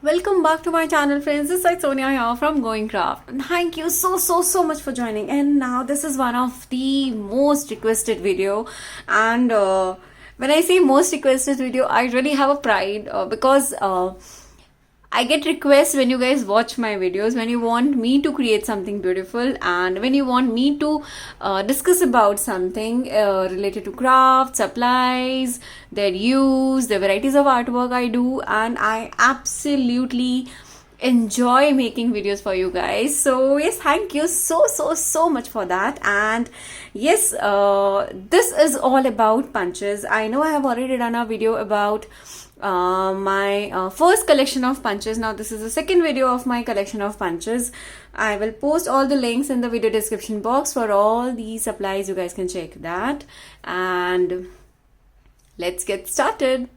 Welcome back to my channel, friends. This is Sonia here from Growing Craft. And thank you so much for joining. And now this is one of the most requested video. And when I say most requested video, I really have a pride because I get requests when you guys watch my videos, when you want me to create something beautiful and when you want me to discuss about something related to craft, supplies, their use, the varieties of artwork I do, and I absolutely enjoy making videos for you guys. So yes, thank you so much for that. And yes, this is all about punches. I know I have already done a video about my first collection of punches. Now this is the second video of my collection of punches. I will post all the links in the video description box for all these supplies. You guys can check that, and let's get started.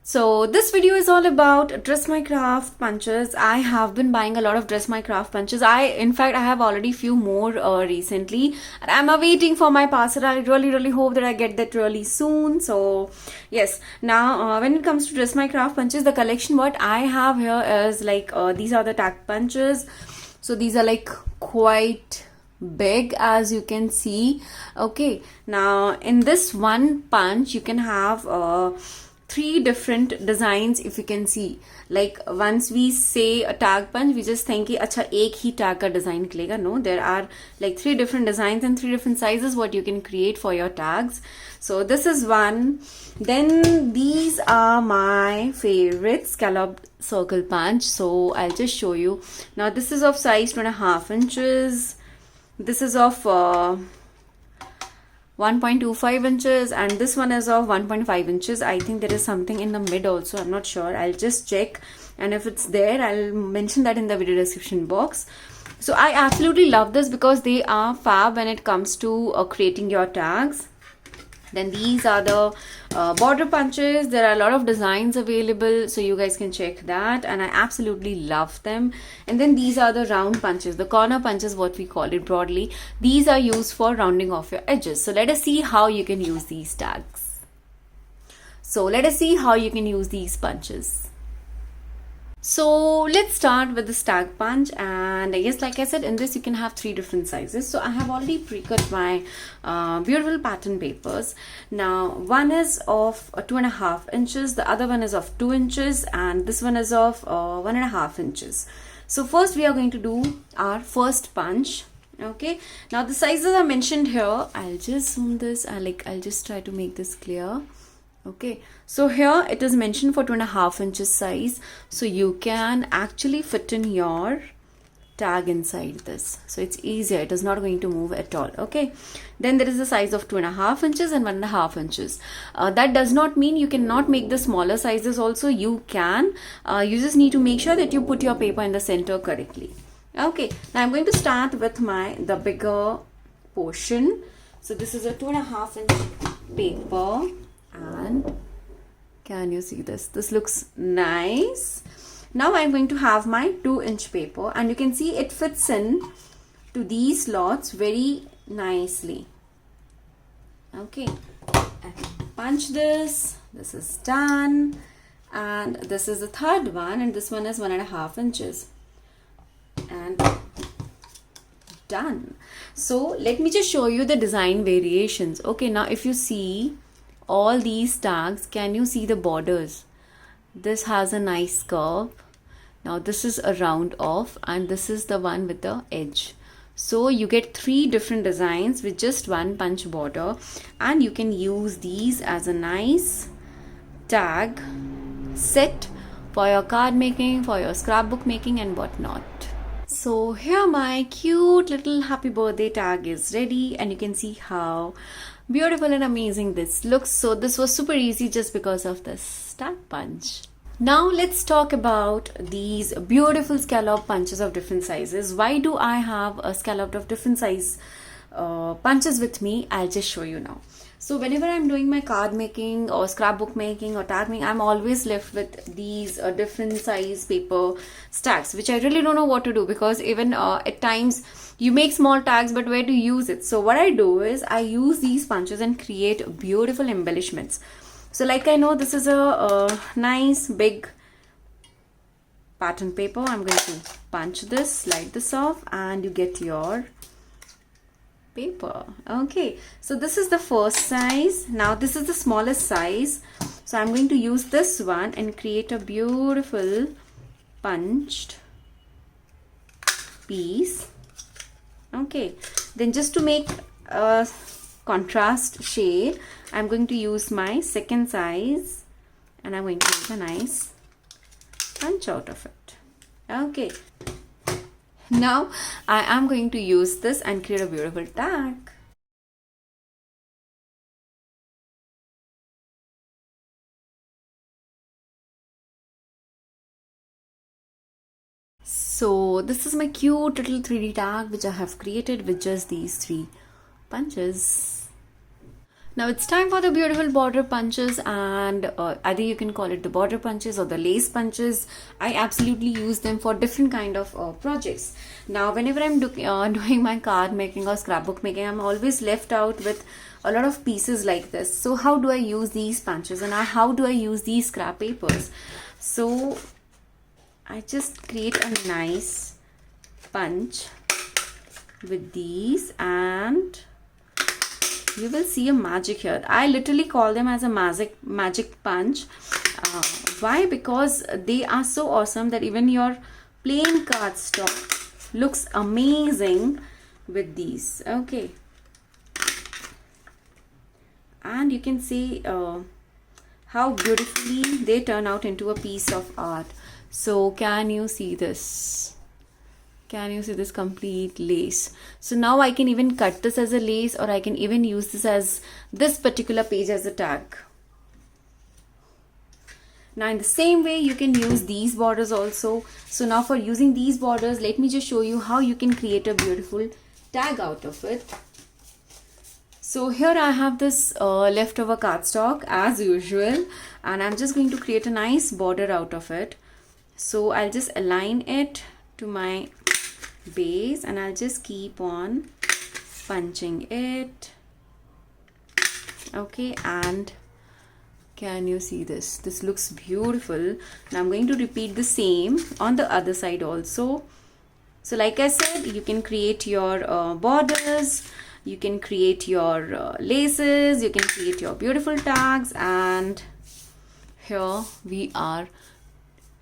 So this video is all about DressMyCraft punches. I have been buying a lot of DressMyCraft punches. In fact I have already few more recently, and I'm awaiting for my parcel. I really hope that I get that really soon. So yes, now when it comes to DressMyCraft punches, the collection what I have here is like these are the tag punches. So these are like quite big, as you can see. Okay, now in this one punch you can have 3 different designs. If you can see, like once we say a tag punch, we just think कि अच्छा एक ही tag का design निकलेगा. No, there are like 3 different designs and 3 different sizes what you can create for your tags. So this is one. Then these are my favorite scalloped circle punch. So I'll just show you. Now this is of size 2.5 inches. This is of 1.25 inches, and this one is of 1.5 inches. I think there is something in the mid also. I'm not sure. I'll just check, and if it's there, I'll mention that in the video description box. So I absolutely love this because they are fab when it comes to creating your tags. Then these are the border punches. There are a lot of designs available, so you guys can check that, and I absolutely love them. And then these are the round punches, the corner punches what we call it broadly. These are used for rounding off your edges. So let us see how you can use these tags. So let us see how you can use these punches. So let's start with the tag punch, and yes, like I said, in this you can have 3 different sizes. So I have already pre-cut my beautiful pattern papers. Now one is of 2.5 inches, the other one is of 2 inches, and this one is of 1.5 inches. So first we are going to do our first punch. Okay, now the sizes are mentioned here. I'll just zoom this. I'll just try to make this clear. Okay, so here it is mentioned for 2.5 inches size, so you can actually fit in your tag inside this, so it's easier. It is not going to move at all. Okay, then there is a size of 2.5 inches and 1.5 inches. That does not mean you cannot make the smaller sizes also. You can. You just need to make sure that you put your paper in the center correctly. Okay, now I'm going to start with the bigger portion. So this is a 2.5 inch paper. And can you see this? This looks nice. Now I'm going to have my 2-inch paper, and you can see it fits in to these slots very nicely. Okay, I punch this. This is done, and this is the third one, and this one is 1.5 inches, and done. So let me just show you the design variations. Okay, now if you see all these tags, can you see the borders? This has a nice curve. Now this is a round off, and this is the one with the edge. So you get 3 different designs with just 1 punch border, and you can use these as a nice tag set for your card making, for your scrapbook making and whatnot. So here my cute little happy birthday tag is ready, and you can see how beautiful and amazing this looks. So this was super easy just because of this tag punch. Now let's talk about these beautiful scallop punches of different sizes. Why do I have a scallop of different size punches with me? I'll just show you now. So whenever I'm doing my card making or scrapbook making or tag making, I'm always left with these different size paper stacks, which I really don't know what to do, because even at times you make small tags, but where to use it? So what I do is I use these punches and create beautiful embellishments. So like I know this is a nice big pattern paper. I'm going to punch this, slide this off, and you get your paper. Okay, so this is the first size. Now this is the smallest size, so I'm going to use this one and create a beautiful punched piece. Okay, then just to make a contrast shade, I'm going to use my second size and I'm going to make a nice punch out of it. Okay, now I am going to use this and create a beautiful tag. So this is my cute little 3D tag which I have created with just these 3 punches. Now it's time for the beautiful border punches, and either you can call it the border punches or the lace punches. I absolutely use them for different kind of projects. Now whenever I'm doing my card making or scrapbook making, I'm always left out with a lot of pieces like this. So how do I use these punches and how do I use these scrap papers? So I just create a nice punch with these, and you will see a magic here. I literally call them as a magic punch. Why? Because they are so awesome that even your plain cardstock looks amazing with these. Okay, and you can see how beautifully they turn out into a piece of art. So can you see this? Can you see this complete lace? So now I can even cut this as a lace, or I can even use this as this particular page as a tag. Now in the same way you can use these borders also. So now for using these borders, let me just show you how you can create a beautiful tag out of it. So here I have this leftover cardstock as usual, and I'm just going to create a nice border out of it. So I'll just align it to my base and I'll just keep on punching it. Okay, and can you see this? This looks beautiful. Now I'm going to repeat the same on the other side also. So like I said, you can create your borders, you can create your laces, you can create your beautiful tags, and here we are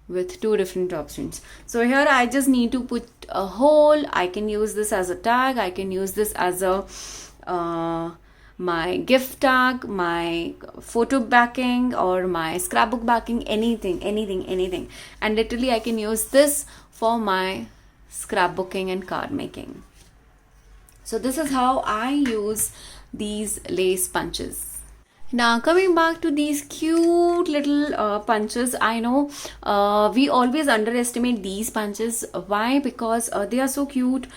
with 2 different options. So here I just need to put a hole. I can use this as a tag, I can use this as a my gift tag, my photo backing, or my scrapbook backing, anything. And literally I can use this for my scrapbooking and card making. So this is how I use these lace punches. Now coming back to these cute little punches, I know we always underestimate these punches. Why? Because they are so cute,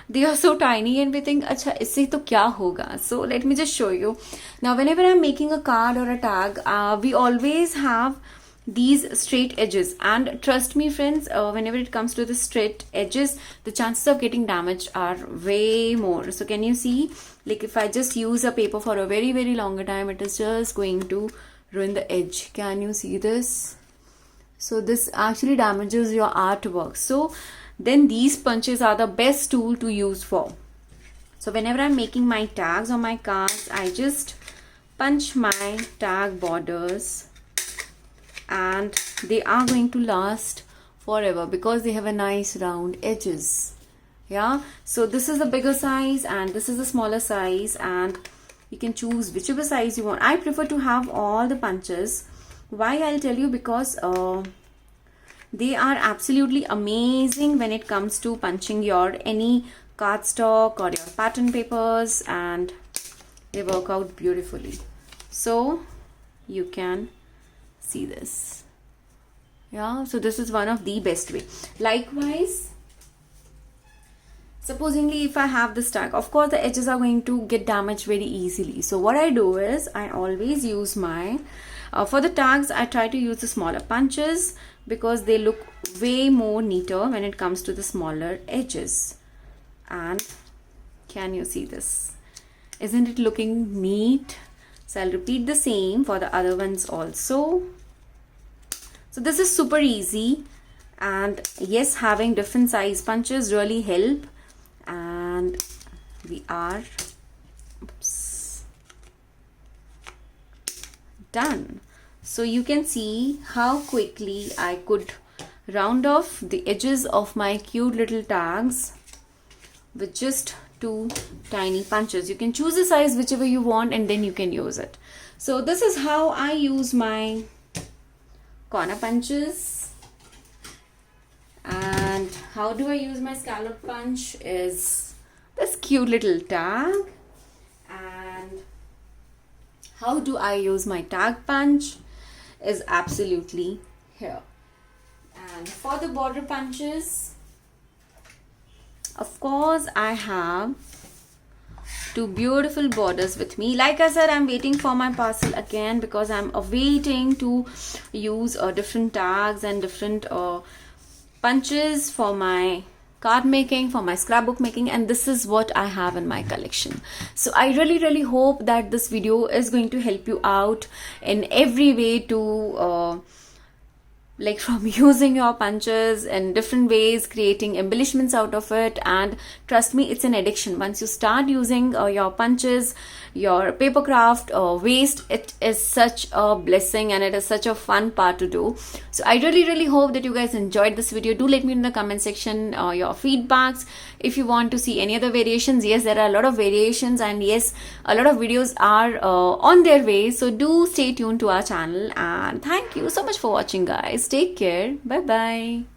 they are so tiny, and we think, acha, isse to kya hoga? So let me just show you. Now whenever I'm making a card or a tag, we always have these straight edges, and trust me friends, whenever it comes to the straight edges, the chances of getting damaged are way more. So can you see, like if I just use a paper for a very longer time, it is just going to ruin the edge. Can you see this? So this actually damages your artwork. So then these punches are the best tool to use for. So whenever I'm making my tags or my cards, I just punch my tag borders, and they are going to last forever because they have a nice round edges. Yeah, so this is the bigger size and this is the smaller size, and you can choose whichever size you want. I prefer to have all the punches. Why? I'll tell you, because they are absolutely amazing when it comes to punching your any cardstock or your pattern papers, and they work out beautifully. So you can see this. Yeah, so this is one of the best way. Likewise, supposingly if I have this tag, of course the edges are going to get damaged very easily. So what I do is I always use my for the tags, I try to use the smaller punches because they look way more neater when it comes to the smaller edges. And can you see this? Isn't it looking neat? So I'll repeat the same for the other ones also. So this is super easy, And yes, having different size punches really help. And we are done. So you can see how quickly I could round off the edges of my cute little tags with just 2 tiny punches. You can choose the size whichever you want and then you can use it. So this is how I use my corner punches. And how do I use my scallop punch is this cute little tag. And how do I use my tag punch is absolutely here. And for the border punches, of course, I have 2 beautiful borders with me. Like I said, I'm waiting for my parcel again because I'm waiting to use different tags and different punches for my card making, for my scrapbook making, and this is what I have in my collection. So I really hope that this video is going to help you out in every way to like from using your punches in different ways, creating embellishments out of it. And trust me, it's an addiction. Once you start using your punches, your paper craft waste, it is such a blessing and it is such a fun part to do. So I really hope that you guys enjoyed this video. Do let me know in the comment section your feedbacks. If you want to see any other variations, yes, there are a lot of variations, and yes, a lot of videos are on their way. So do stay tuned to our channel, and thank you so much for watching, guys. Take care. Bye bye.